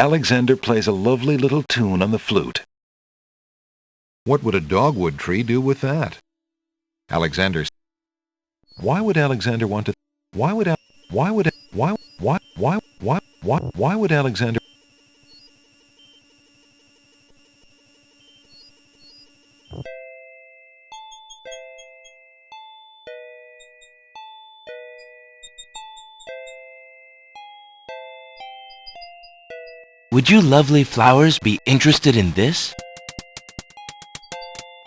Alexander plays a lovely little tune on the flute. What would a dogwood tree do with that? Alexander. Why would Alexander want to? Why would Alexander? Would you lovely flowers be interested in this?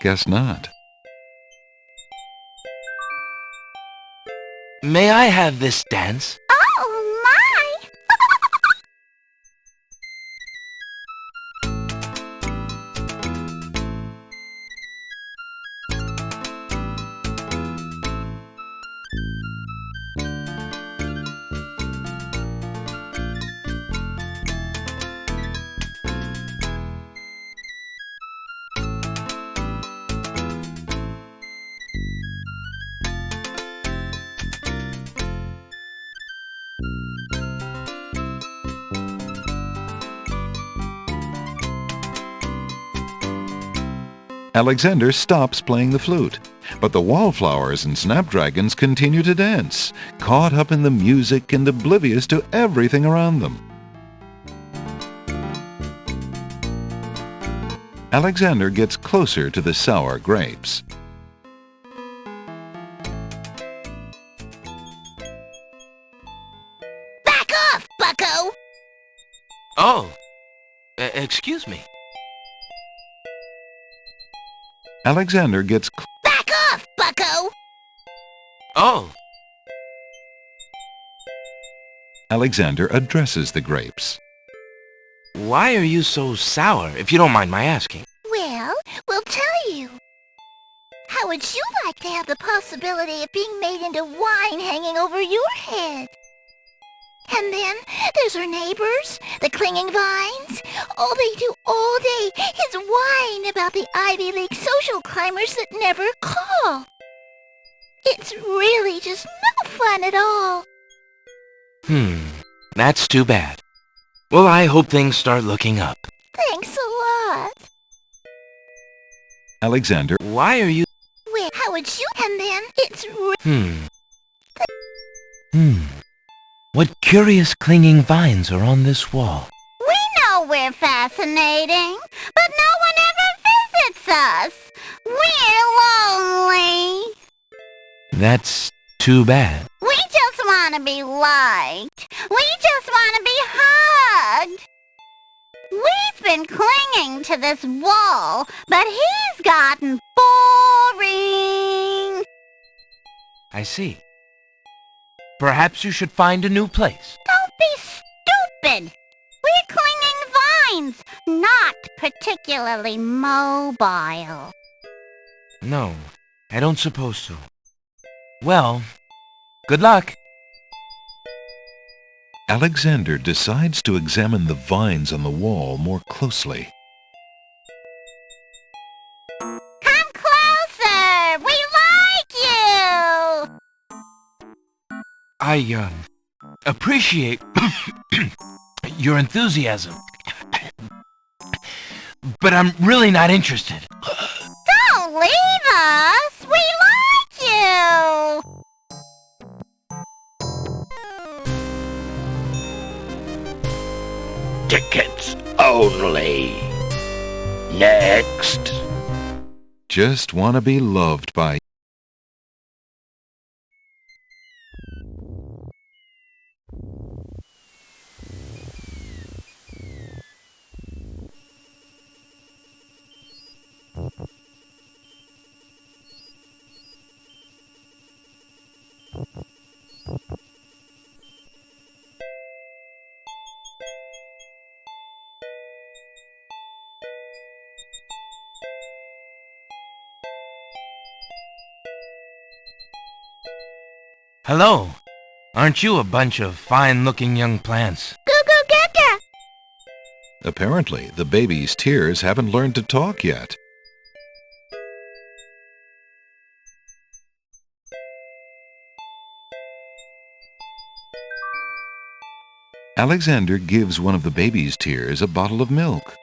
Guess not. May I have this dance? Oh, my! Alexander stops playing the flute, but the wallflowers and snapdragons continue to dance, caught up in the music and oblivious to everything around them. Alexander gets closer to the sour grapes. Back off, bucko! Oh, excuse me. Alexander gets Back off, bucko! Oh, Alexander addresses the grapes. why are you so sour, if you don't mind my asking? Well, we'll tell you. How would you like to have the possibility of being made into wine hanging over your head? And then there's our neighbors, the clinging vines. All they do all day is whine about the Ivy League social climbers that never call. It's really just no fun at all. That's too bad. Well, I hope things start looking up. Thanks a lot. Alexander, Why are you... Well, how would you? And then it's What curious clinging vines are on this wall? We know we're fascinating, but no one ever visits us. We're lonely. That's too bad. We just want to be liked. We just want to be hugged. We've been clinging to this wall, but he's gotten boring. I see. Perhaps you should find a new place. Don't be stupid. We're clinging vines, not particularly mobile. No, I don't suppose so. Well, good luck. Alexander decides to examine the vines on the wall more closely. Come closer. We like you. I, appreciate your enthusiasm. But I'm really not interested. Don't leave us. We like you. Tickets only. Next. Just want to be loved by Hello. Aren't you a bunch of fine-looking young plants? Goo goo gaga. Apparently, the baby's tears haven't learned to talk yet. Alexander gives one of the baby's tears a bottle of milk.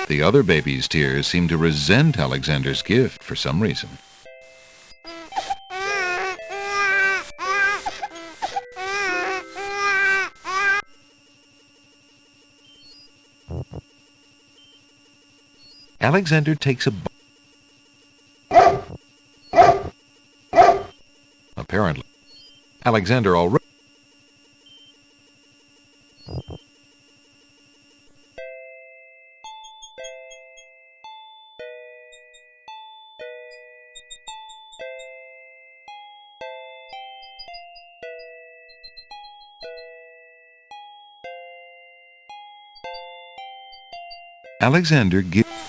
The other baby's tears seem to resent Alexander's gift for some reason. Alexander takes a Apparently, Alexander already Alexander gives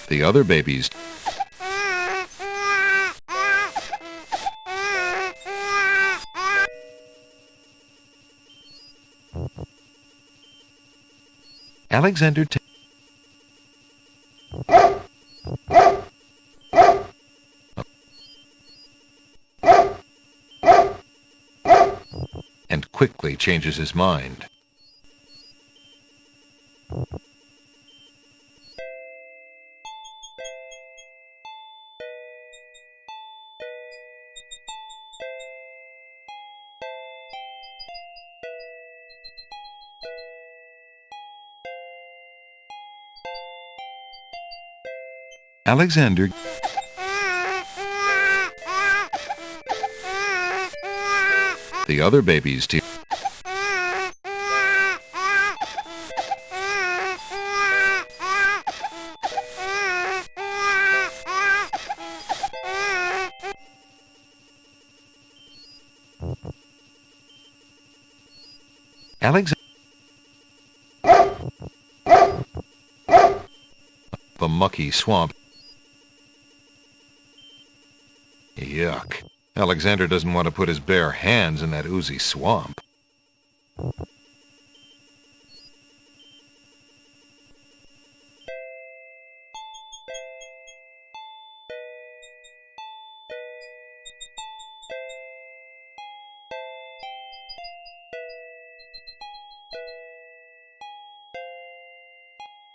the other babies Alexander and quickly changes his mind. Alexander the other babies tears. Alexander the mucky swamp. Yuck. Alexander doesn't want to put his bare hands in that oozy swamp.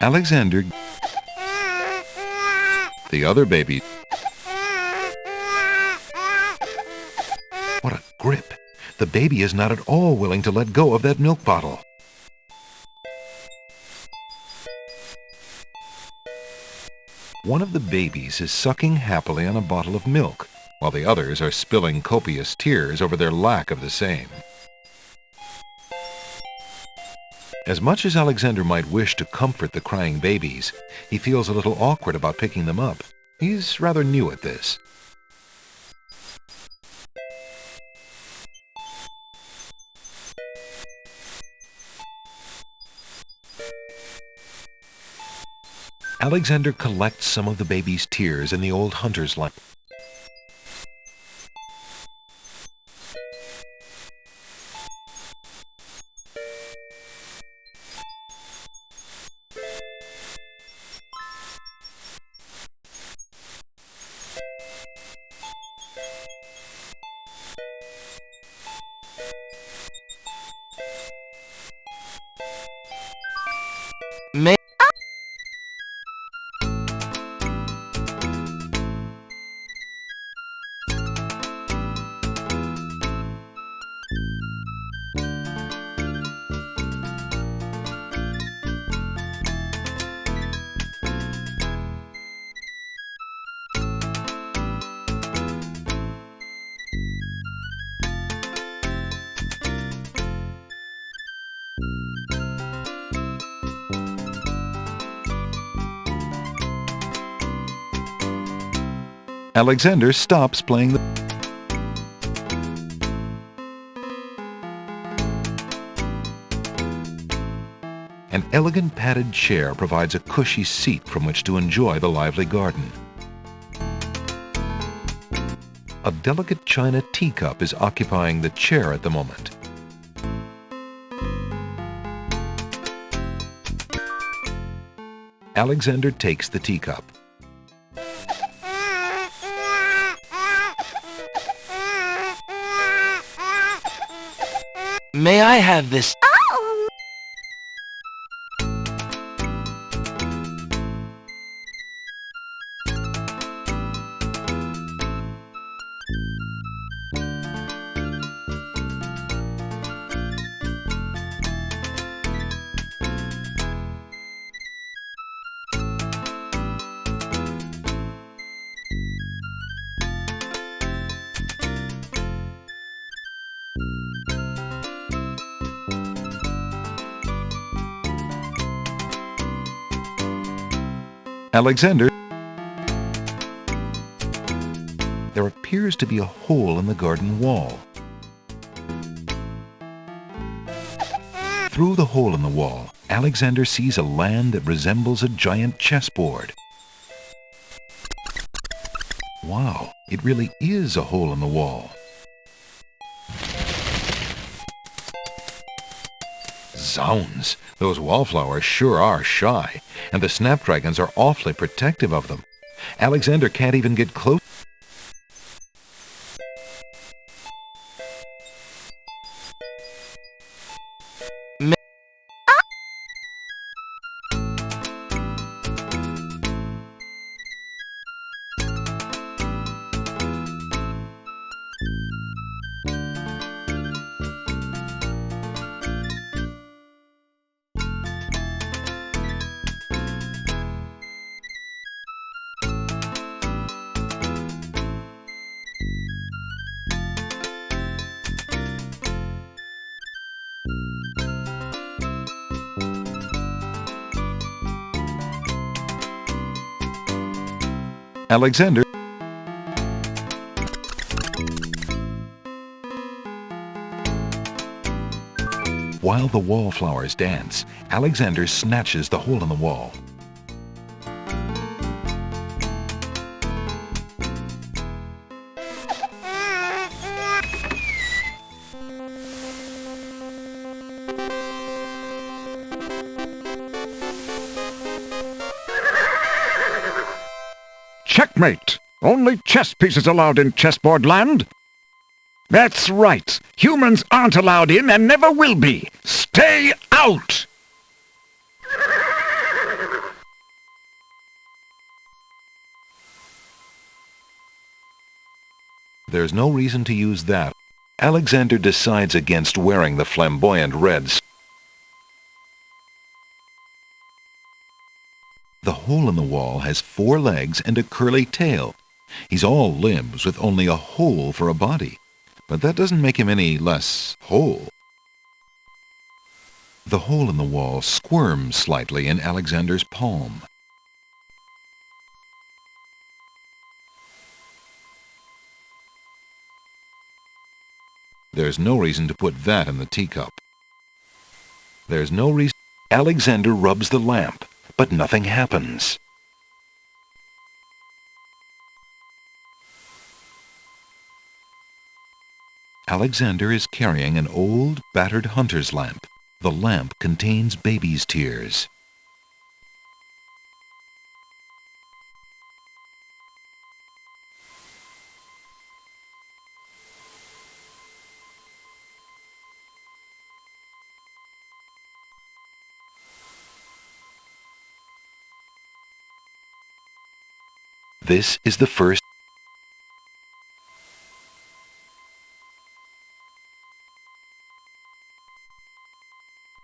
Alexander the other baby. What a grip! The baby is not at all willing to let go of that milk bottle. One of the babies is sucking happily on a bottle of milk, while the others are spilling copious tears over their lack of the same. As much as Alexander might wish to comfort the crying babies, he feels a little awkward about picking them up. He's rather new at this. Alexander collects some of the baby's tears in the old hunter's lamp. May Alexander stops playing the... An elegant padded chair provides a cushy seat from which to enjoy the lively garden. A delicate china teacup is occupying the chair at the moment. Alexander takes the teacup. May I have this? Oh! Alexander. There appears to be a hole in the garden wall. Through the hole in the wall, Alexander sees a land that resembles a giant chessboard. Wow, it really is a hole in the wall. Zounds, those wallflowers sure are shy, and the snapdragons are awfully protective of them. Alexander can't even get close. Alexander. While the wallflowers dance, Alexander snatches the hole in the wall. Checkmate! Only chess pieces allowed in chessboard land. That's right. Humans aren't allowed in and never will be. Stay out! There's no reason to use that. Alexander decides against wearing the flamboyant reds. The hole in the wall has 4 legs and a curly tail. He's all limbs with only a hole for a body. But that doesn't make him any less whole. The hole in the wall squirms slightly in Alexander's palm. There's no reason to put that in the teacup. There's no reason. Alexander rubs the lamp, but nothing happens. Alexander is carrying an old, battered hunter's lamp. The lamp contains baby's tears. This is the first.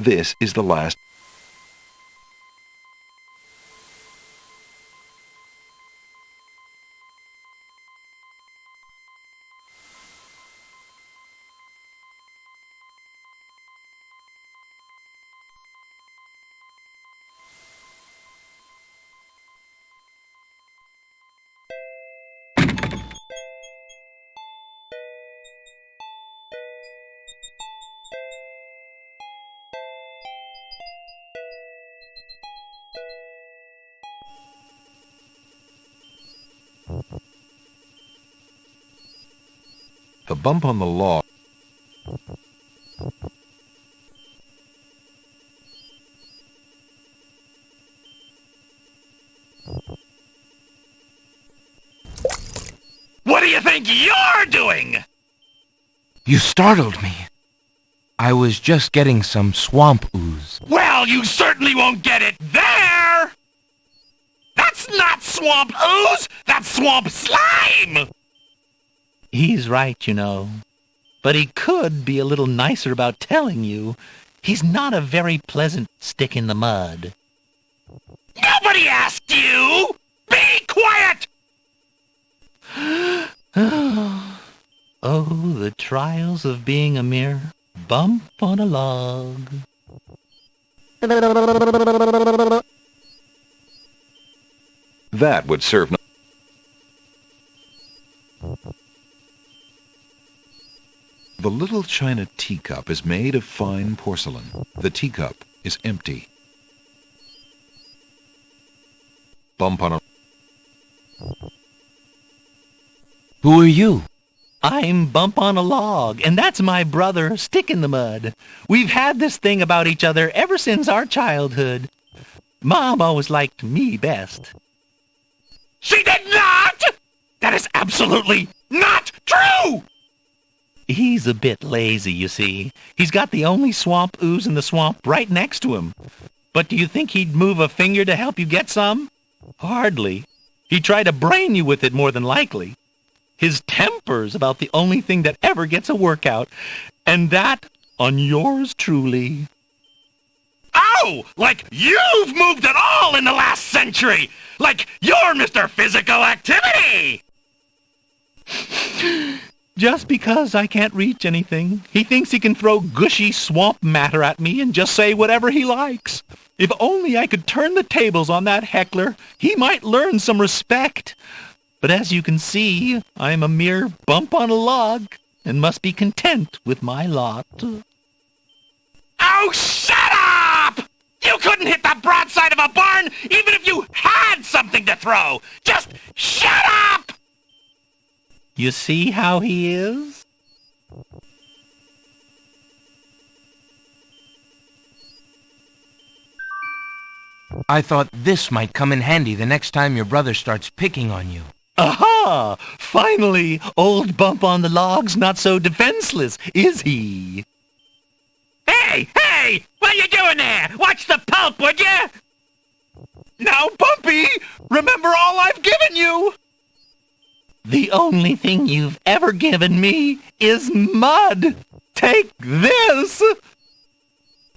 This is the last. The bump on the log. What do you think you're doing? You startled me. I was just getting some swamp ooze. Well, you certainly won't get it there! That's not swamp ooze! That's swamp slime! He's right, you know. But he could be a little nicer about telling you. He's not a very pleasant stick in the mud. Nobody asked you! Be quiet! Oh, the trials of being a mere bump on a log. That would serve no... The little china teacup is made of fine porcelain. The teacup is empty. Bump on a... Who are you? I'm Bump on a Log, and that's my brother, Stick in the Mud. We've had this thing about each other ever since our childhood. Mom always liked me best. She did not! That is absolutely not true! He's a bit lazy, you see. He's got the only swamp ooze in the swamp right next to him. But do you think he'd move a finger to help you get some? Hardly. He'd try to brain you with it more than likely. His temper's about the only thing that ever gets a workout, and that on yours truly. Oh, like you've moved at all in the last century! Like you're Mr. Physical Activity! Just because I can't reach anything, he thinks he can throw gushy swamp matter at me and just say whatever he likes. If only I could turn the tables on that heckler, he might learn some respect. But as you can see, I'm a mere bump on a log and must be content with my lot. Oh, shut up! You couldn't hit the broadside of a barn even if you had something to throw! Just shut up! You see how he is? I thought this might come in handy the next time your brother starts picking on you. Aha! Finally, old Bump on the Log's not so defenseless, is he? Hey, hey! What are you doing there? Watch the pulp, would you? Now, Bumpy, remember all I've given you! The only thing you've ever given me is mud. Take this!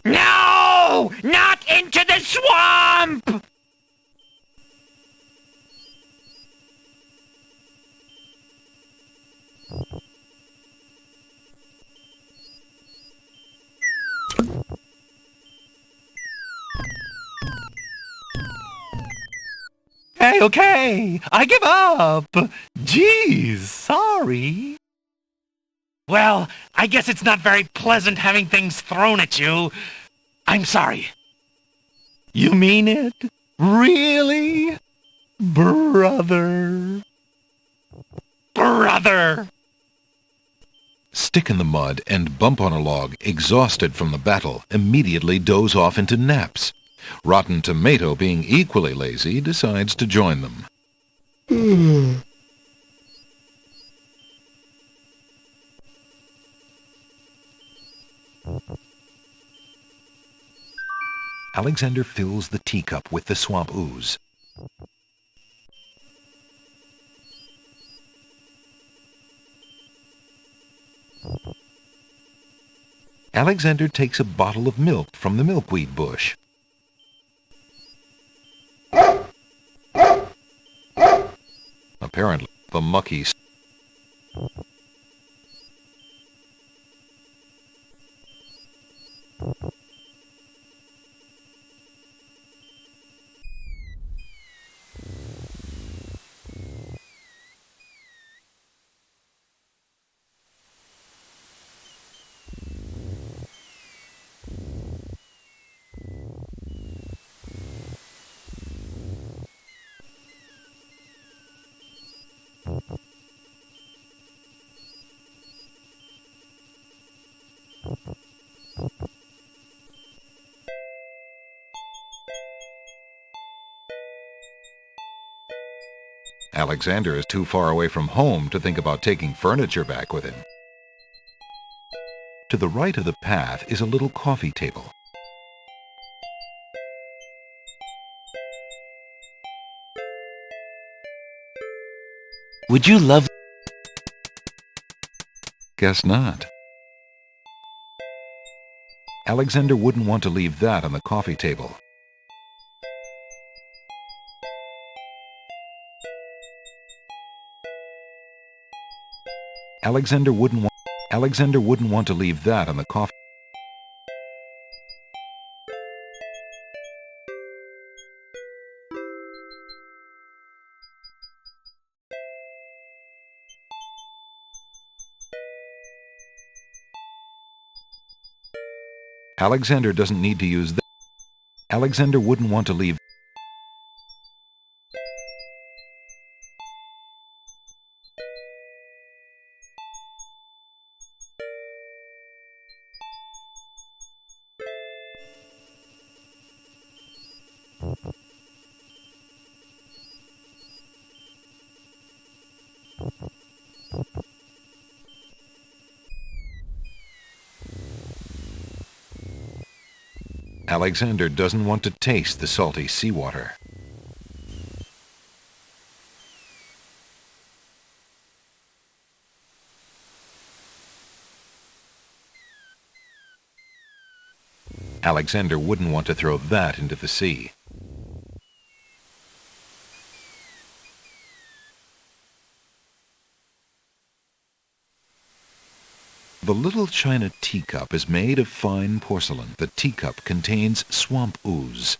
No! Not into the swamp! Hey, okay, I give up. Geez, sorry. Well, I guess it's not very pleasant having things thrown at you. I'm sorry. You mean it? Really? Brother. Brother! Stick in the Mud and Bump on a Log, exhausted from the battle, immediately doze off into naps. Rotten Tomato, being equally lazy, decides to join them. Alexander fills the teacup with the swamp ooze. Alexander takes a bottle of milk from the milkweed bush. Apparently, the mucky... Alexander is too far away from home to think about taking furniture back with him. To the right of the path is a little coffee table. Would you love... Guess not. Alexander wouldn't want to leave that on the coffee table. Alexander wouldn't want to leave that on the coffee. Alexander doesn't need to use that. Alexander wouldn't want to leave. Alexander doesn't want to taste the salty seawater. Alexander wouldn't want to throw that into the sea. The little china teacup is made of fine porcelain. The teacup contains swamp ooze.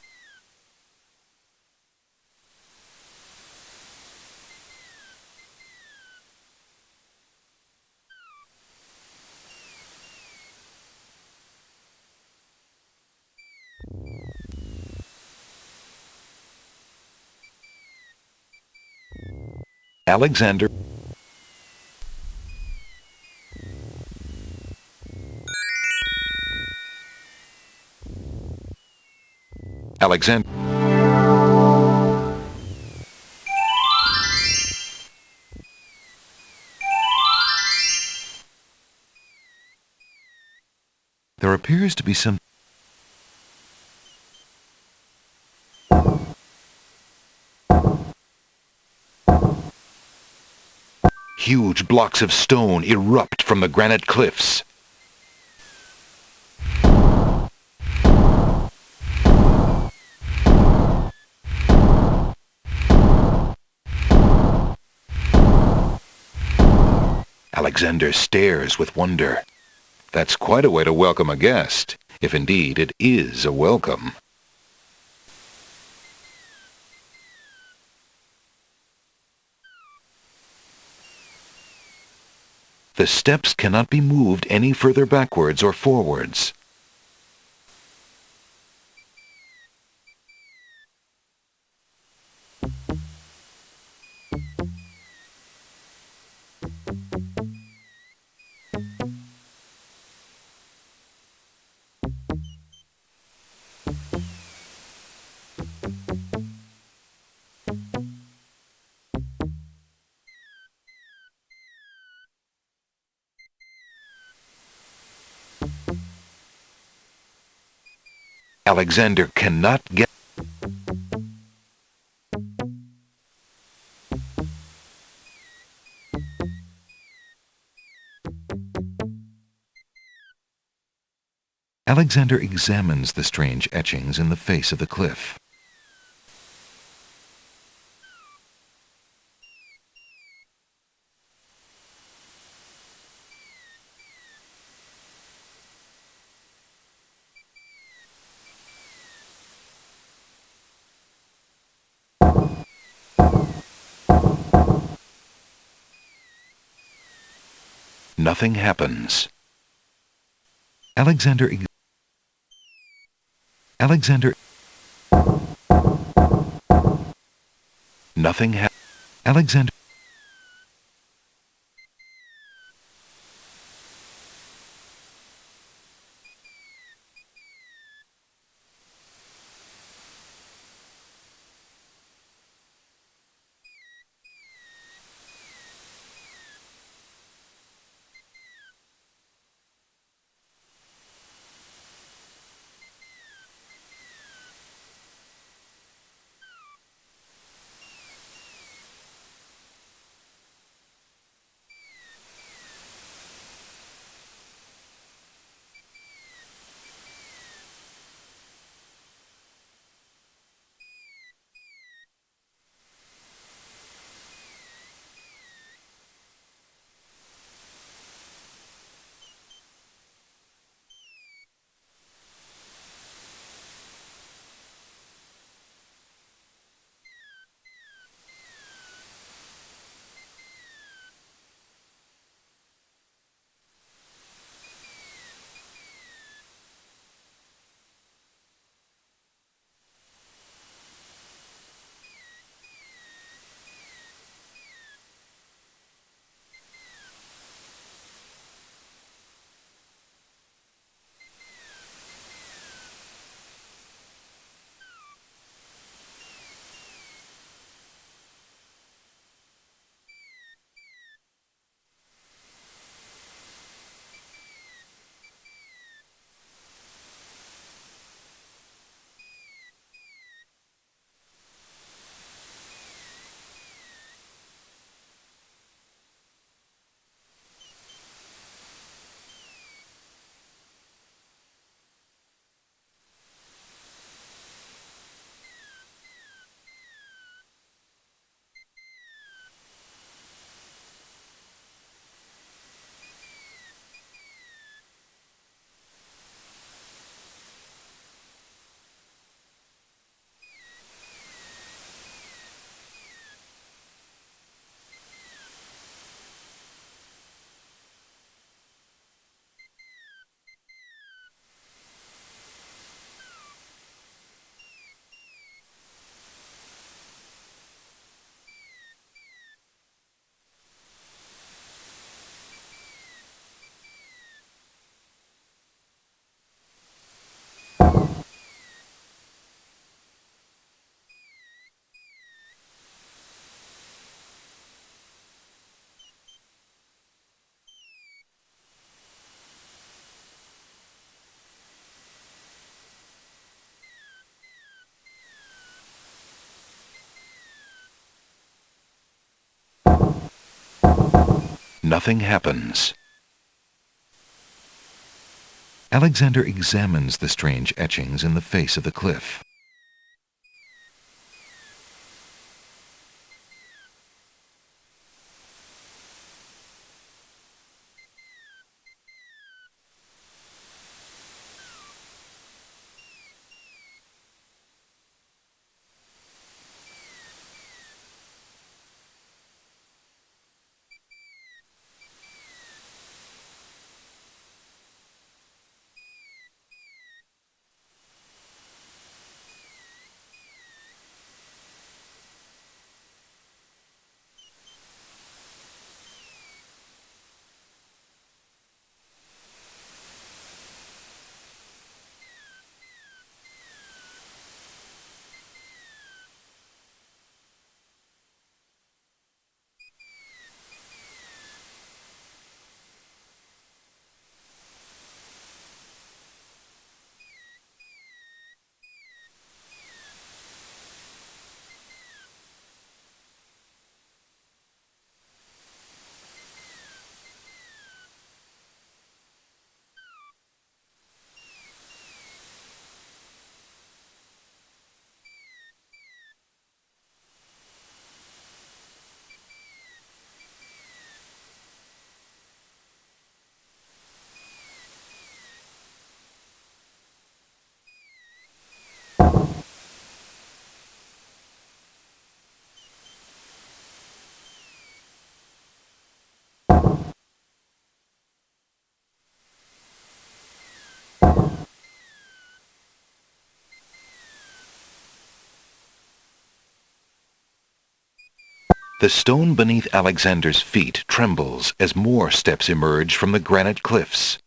Alexander Alexander There appears to be some huge blocks of stone erupt from the granite cliffs. Alexander stares with wonder. That's quite a way to welcome a guest, if indeed it is a welcome. The steps cannot be moved any further backwards or forwards. Alexander cannot get Alexander examines the strange etchings in the face of the cliff. Nothing happens. Alexander Nothing happens. Alexander Nothing happens. Alexander examines the strange etchings in the face of the cliff. The stone beneath Alexander's feet trembles as more steps emerge from the granite cliffs.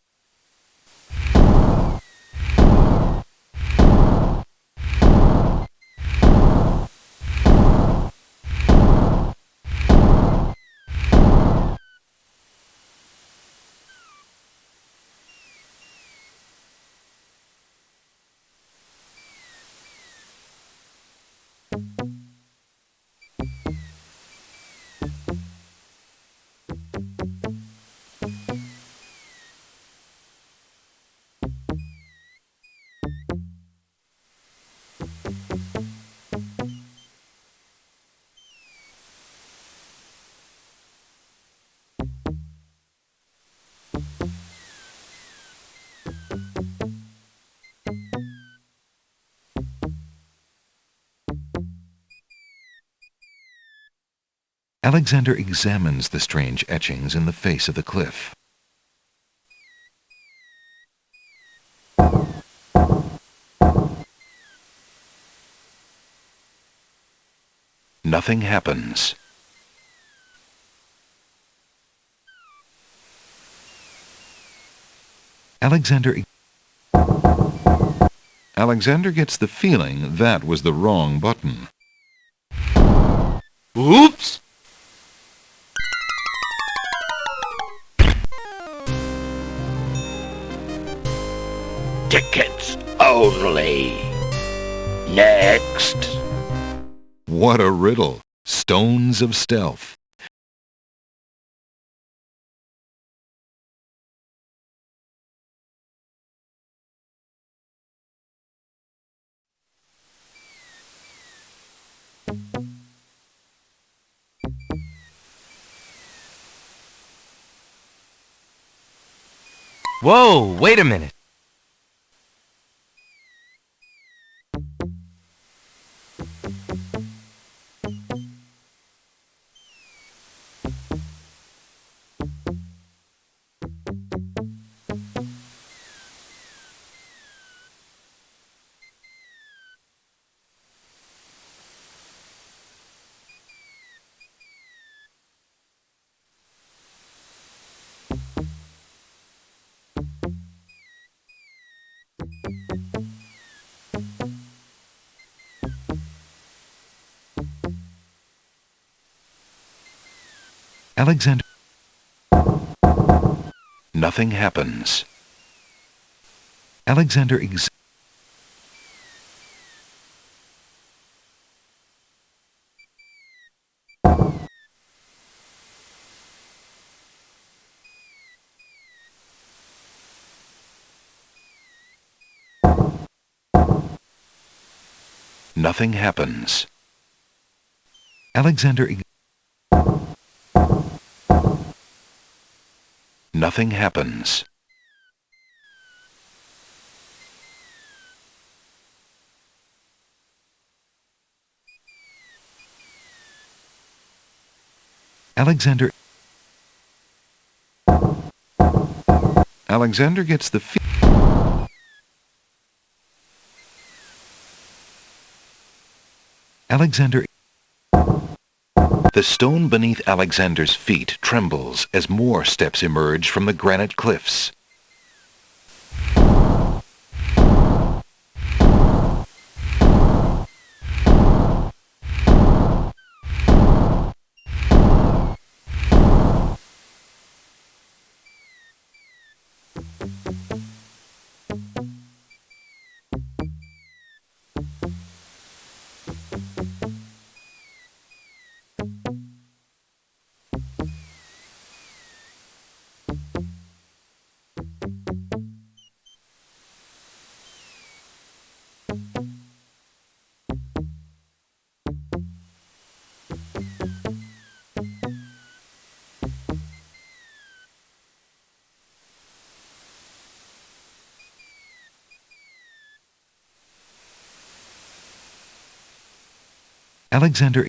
Alexander examines the strange etchings in the face of the cliff. Nothing happens. Alexander gets the feeling that was the wrong button. Oops! Tickets only. Next. What a riddle! Stones of stealth. Whoa, wait a minute. Alexander. Nothing happens. Alexander Nothing happens. Alexander... Nothing happens. Alexander... Alexander gets the... Alexander... The stone beneath Alexander's feet trembles as more steps emerge from the granite cliffs. Alexander...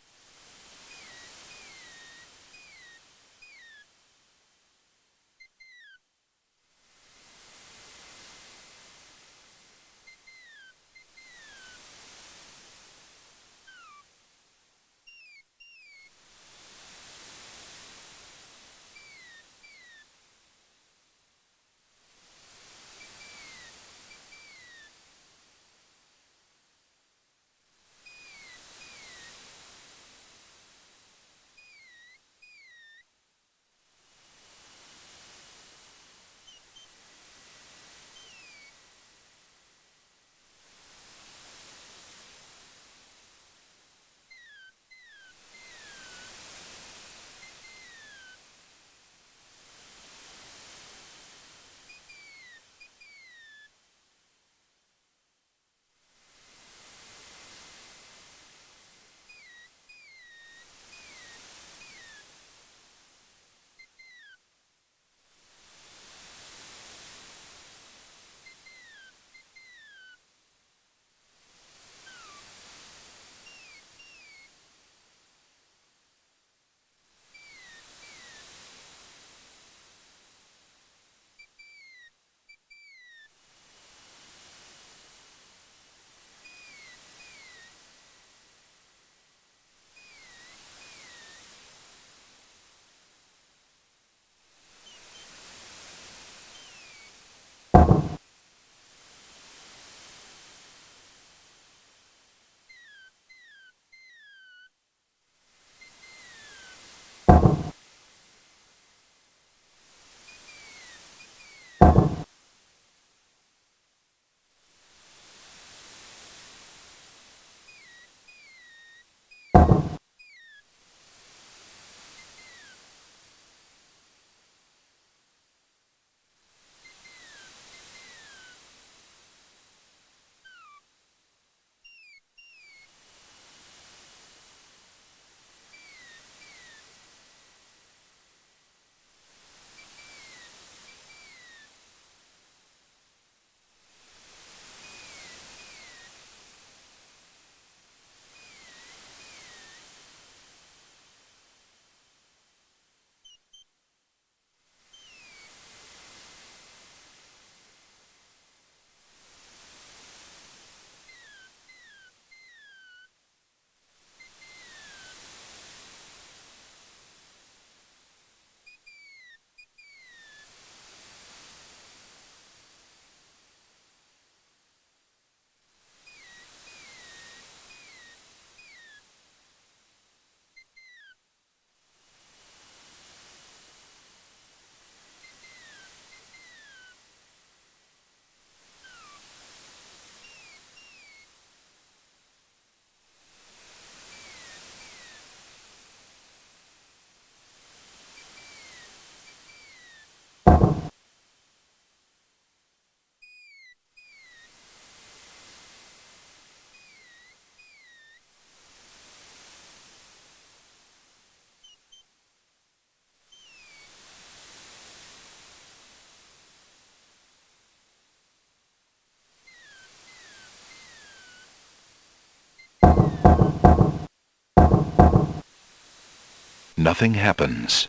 Nothing happens.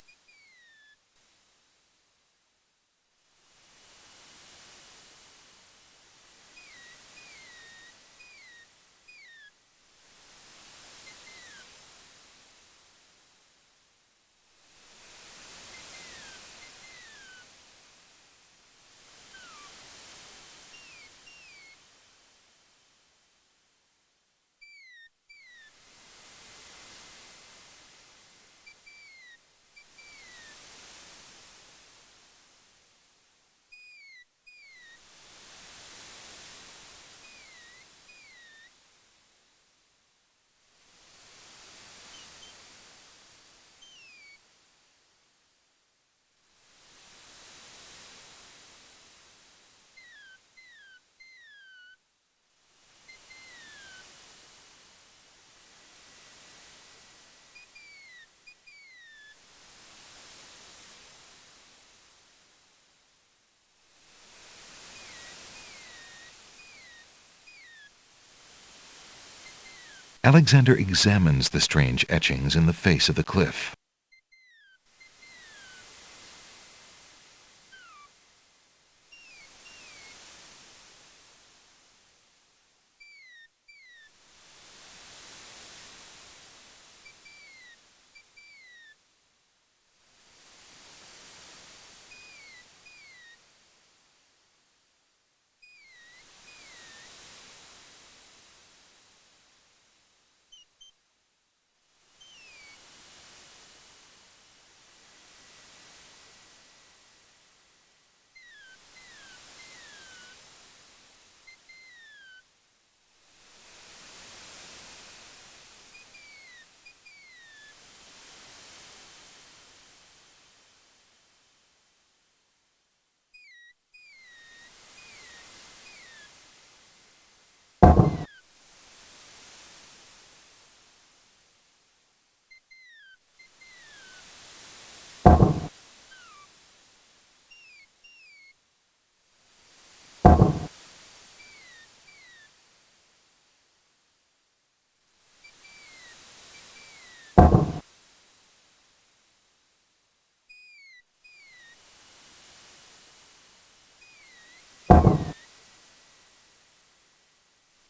Alexander examines the strange etchings in the face of the cliff.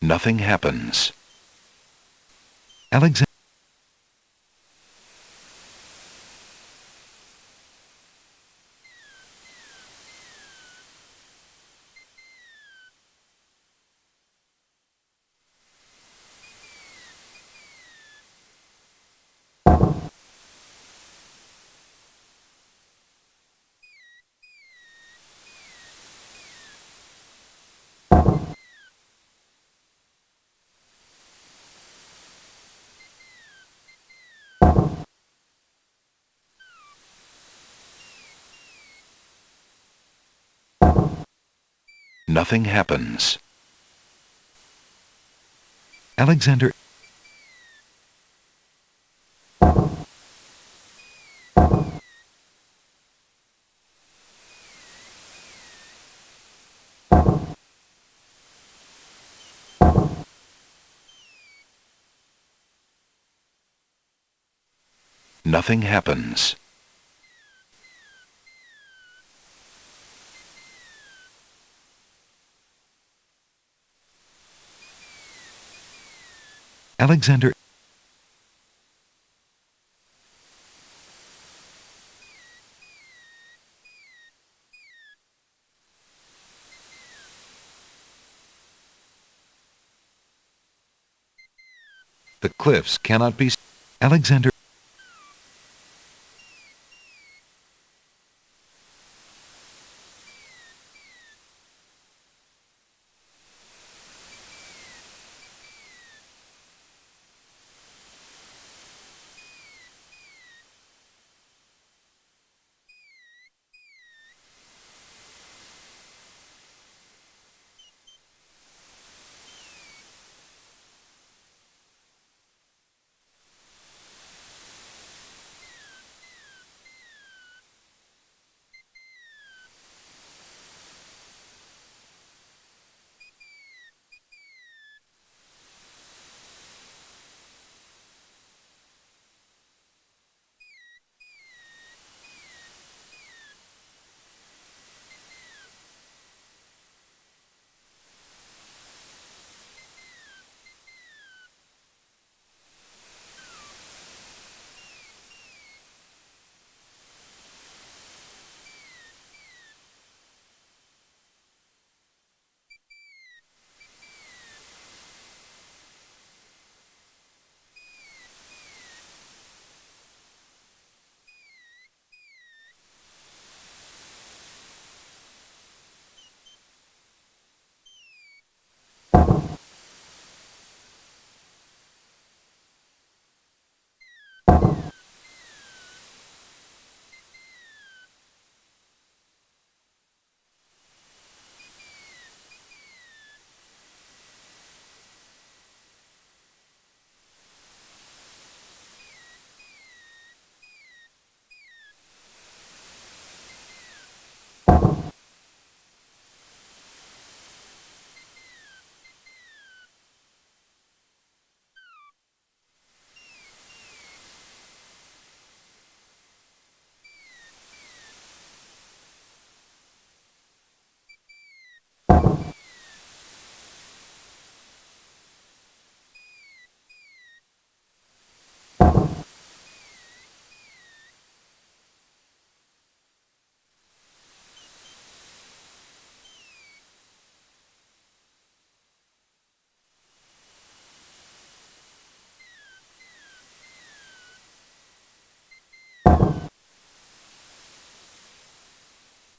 Nothing happens. Alexander. Nothing happens. Alexander. Nothing happens. Alexander. The cliffs cannot be. Alexander.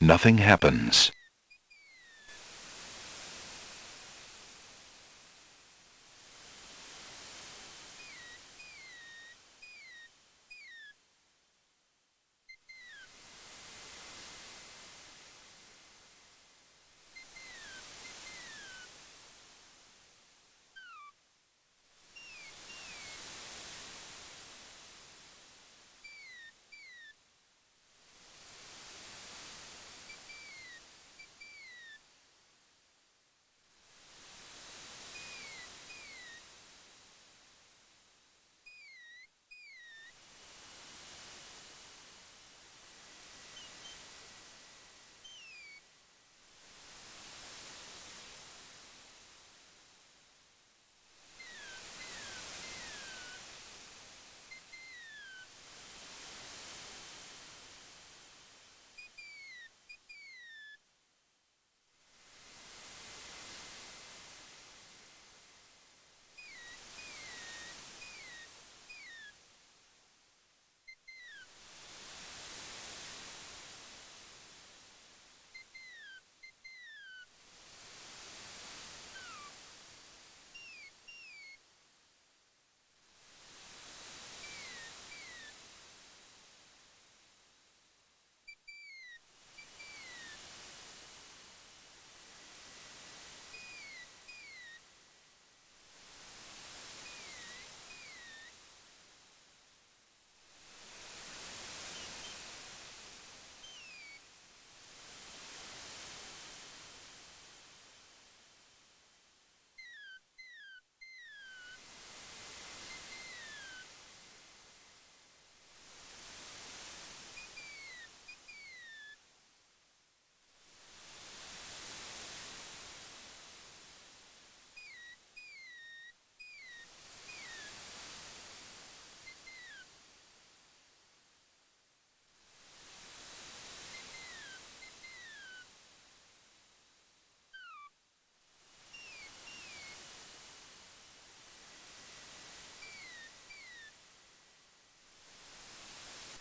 Nothing happens.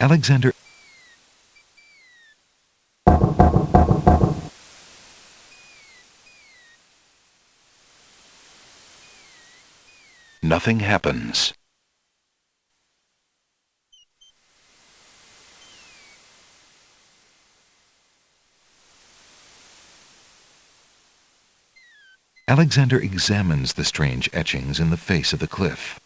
Alexander. Nothing happens. Alexander examines the strange etchings in the face of the cliff.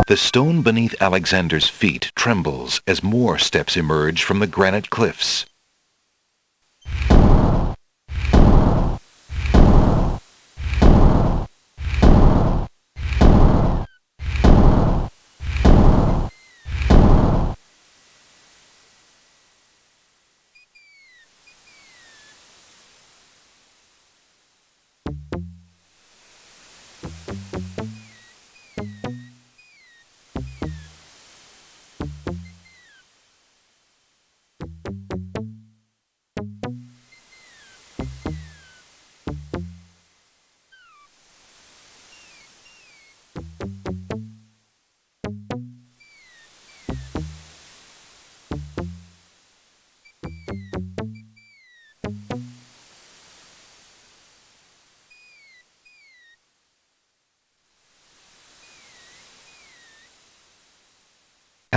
The stone beneath Alexander's feet trembles as more steps emerge from the granite cliffs.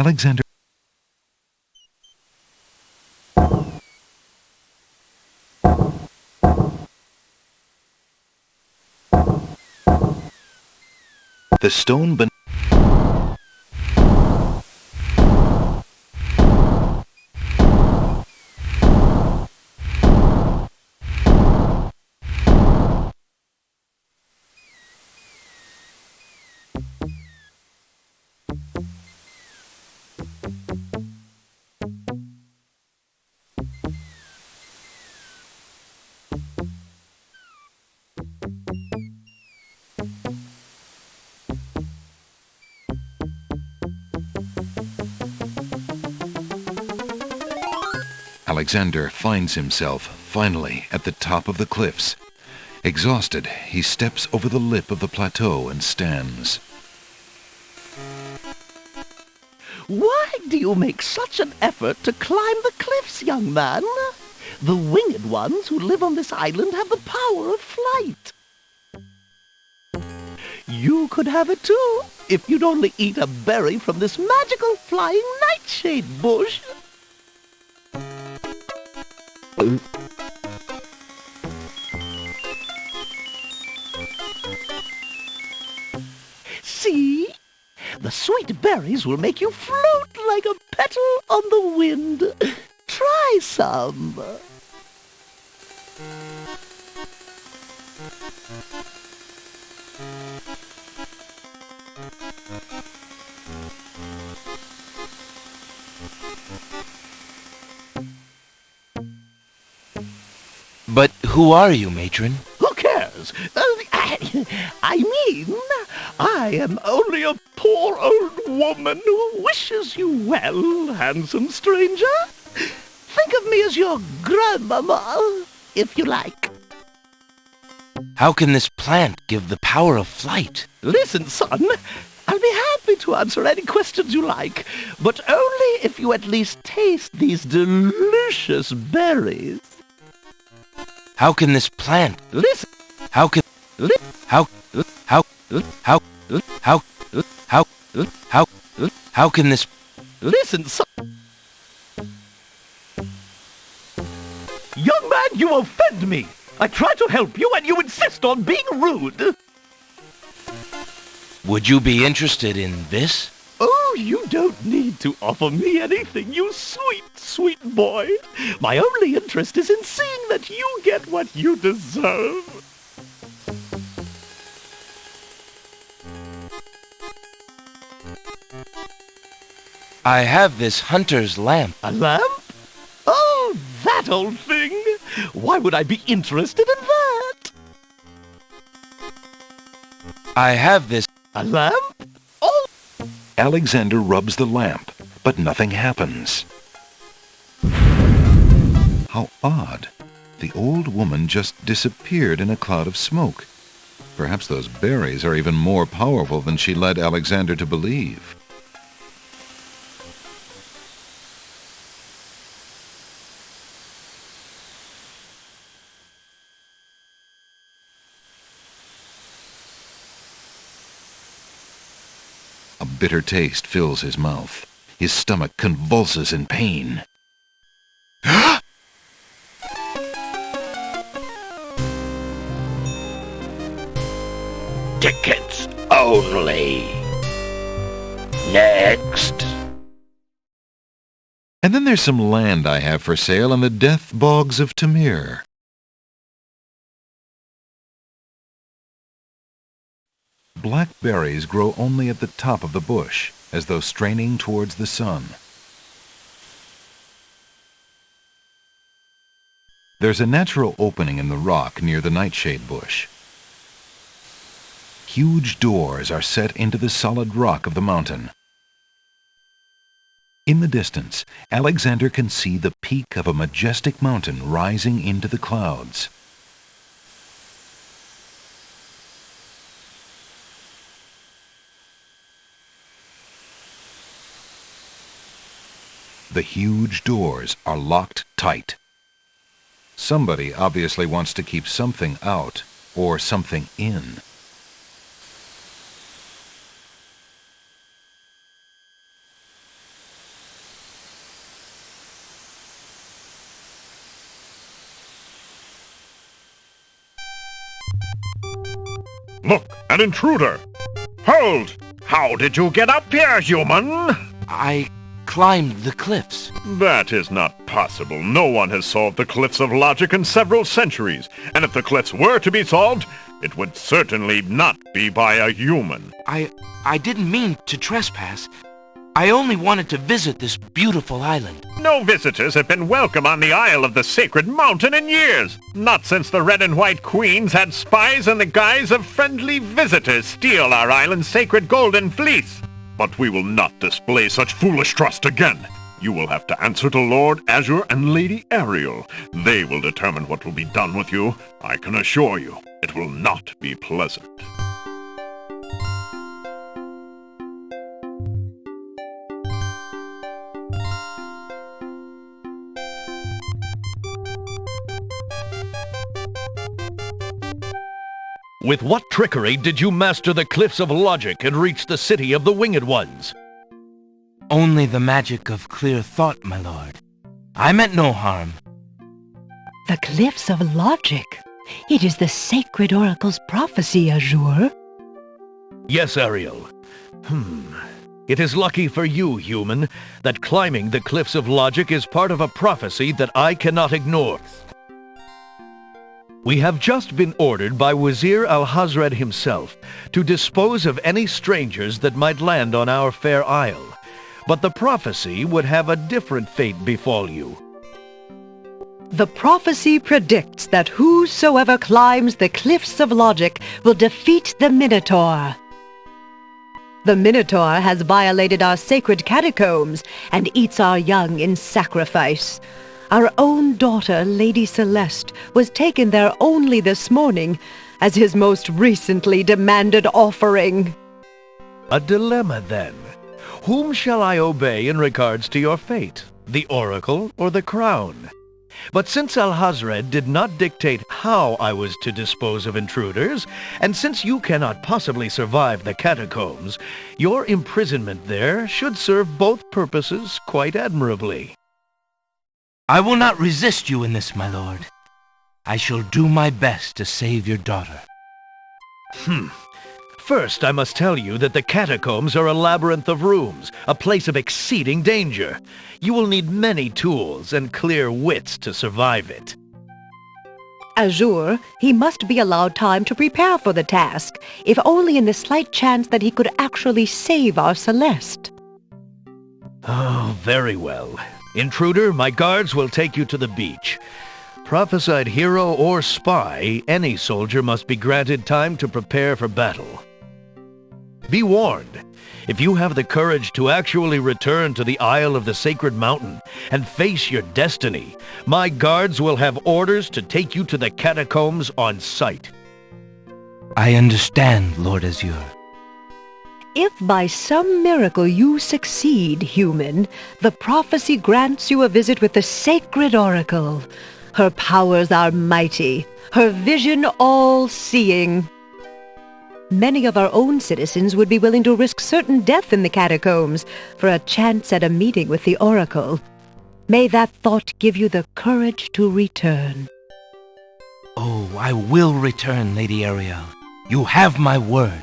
Alexander the stone beneath Alexander finds himself, finally, at the top of the cliffs. Exhausted, he steps over the lip of the plateau and stands. Why do you make such an effort to climb the cliffs, young man? The winged ones who live on this island have the power of flight. You could have it too, if you'd only eat a berry from this magical flying nightshade bush. See? The sweet berries will make you float like a petal on the wind. Try some. But who are you, matron? Who cares? I mean, I am only a poor old woman who wishes you well, handsome stranger. Think of me as your grandmama, if you like. How can this plant give the power of flight? Listen, son, I'll be happy to answer any questions you like, but only if you at least taste these delicious berries. How can this plant? Listen. How can this? Listen, son. Young man, you offend me. I try to help you and you insist on being rude. Would you be interested in this? Oh, you don't need to offer me anything, you sweet, sweet boy. My only interest is in seeing that you get what you deserve. I have this hunter's lamp. A lamp? Oh, that old thing. Why would I be interested in that? I have this... A lamp? Oh! Alexander rubs the lamp, but nothing happens. How odd. The old woman just disappeared in a cloud of smoke. Perhaps those berries are even more powerful than she led Alexander to believe. A bitter taste fills his mouth. His stomach convulses in pain. Tickets only. Next. And then there's some land I have for sale in the death bogs of Tamir. Blackberries grow only at the top of the bush, as though straining towards the sun. There's a natural opening in the rock near the nightshade bush. Huge doors are set into the solid rock of the mountain. In the distance, Alexander can see the peak of a majestic mountain rising into the clouds. The huge doors are locked tight. Somebody obviously wants to keep something out or something in. Look, an intruder! Hold! How did you get up here, human? I climbed the cliffs. That is not possible. No one has solved the cliffs of logic in several centuries. And if the cliffs were to be solved, it would certainly not be by a human. I didn't mean to trespass. I only wanted to visit this beautiful island. No visitors have been welcome on the Isle of the Sacred Mountain in years. Not since the Red and White Queens had spies in the guise of friendly visitors steal our island's sacred golden fleece. But we will not display such foolish trust again. You will have to answer to Lord Azure and Lady Ariel. They will determine what will be done with you. I can assure you, it will not be pleasant. With what trickery did you master the cliffs of logic and reach the city of the Winged Ones? Only the magic of clear thought, my lord. I meant no harm. The cliffs of logic. It is the sacred oracle's prophecy, Azure. Yes, Ariel. It is lucky for you, human, that climbing the cliffs of logic is part of a prophecy that I cannot ignore. We have just been ordered by Wazir Al-Hazred himself to dispose of any strangers that might land on our fair isle. But the prophecy would have a different fate befall you. The prophecy predicts that whosoever climbs the cliffs of logic will defeat the Minotaur. The Minotaur has violated our sacred catacombs and eats our young in sacrifice. Our own daughter, Lady Celeste, was taken there only this morning as his most recently demanded offering. A dilemma, then. Whom shall I obey in regards to your fate, the oracle or the crown? But since Al-Hazred did not dictate how I was to dispose of intruders, and since you cannot possibly survive the catacombs, your imprisonment there should serve both purposes quite admirably. I will not resist you in this, my lord. I shall do my best to save your daughter. First, I must tell you that the catacombs are a labyrinth of rooms, a place of exceeding danger. You will need many tools and clear wits to survive it. Azure, he must be allowed time to prepare for the task, if only in the slight chance that he could actually save our Celeste. Oh, very well. Intruder, my guards will take you to the beach. Prophesied hero or spy, any soldier must be granted time to prepare for battle. Be warned, if you have the courage to actually return to the Isle of the Sacred Mountain and face your destiny, my guards will have orders to take you to the catacombs on sight. I understand, Lord Azure. If by some miracle you succeed, human, the prophecy grants you a visit with the sacred oracle. Her powers are mighty, her vision all-seeing. Many of our own citizens would be willing to risk certain death in the catacombs for a chance at a meeting with the oracle. May that thought give you the courage to return. Oh, I will return, Lady Ariel. You have my word.